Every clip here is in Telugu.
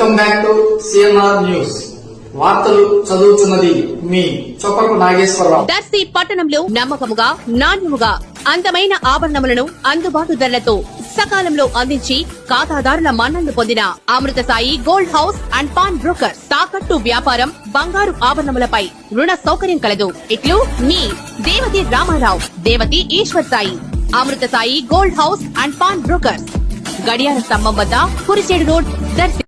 Welcome back to CNR news. వార్తలు చదువుతున్నది మీ చొప్పకు నాగేశ్వరరావు. దర్శి పట్టణంలో నమ్మకముగా నాణ్యముగా అందమైన ఆభరణములను అందుబాటు ధరలతో సకాలంలో అందించి ఖాతాదారుల మన్ననలు పొందిన Amrutha Sai gold house and pawn broker. తాకట్టు వ్యాపారం, బంగారు ఆభరణములపై రుణ సౌకర్యం కలదు. ఇట్లు మీ Devathi Ramarao, Devathi Eshwar Sai. Amrutha Sai gold house and pawn broker, గడియార స్తంభం వద్ద, కురిచేడు రోడ్, దర్శి.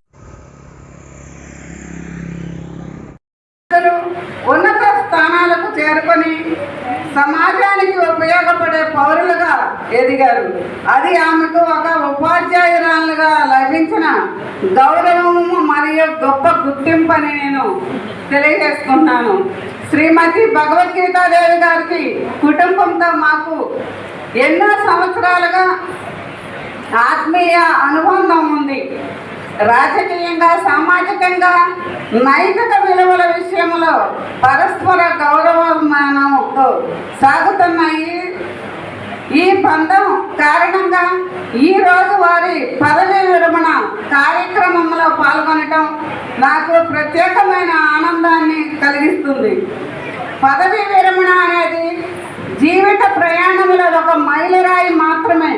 ఉన్నత స్థానాలకు చేరుకొని సమాజానికి ఉపయోగపడే పౌరులుగా ఎదిగారు. అది ఆమెకు ఒక ఉపాధ్యాయురాలుగా లభించిన గౌరవము మరియు గొప్ప గుర్తింపు అని నేను తెలియజేసుకుంటున్నాను. శ్రీమతి భగవద్గీతాదేవి గారికి కుటుంబంతో మాకు ఎన్నో సంవత్సరాలుగా ఆత్మీయ అనుబంధం ఉంది. రాజకీయంగా, సామాజికంగా, నైతిక విలువల విషయంలో పరస్పర గౌరవమానంతో సాగుతున్న ఈ బంధం కారణంగా ఈ రోజు వారి పదవీ విరమణ కార్యక్రమంలో పాల్గొనటం నాకు ప్రత్యేకమైన ఆనందాన్ని కలిగిస్తుంది. పదవీ విరమణ అనేది జీవిత ప్రయాణంలో ఒక మైలురాయి మాత్రమే.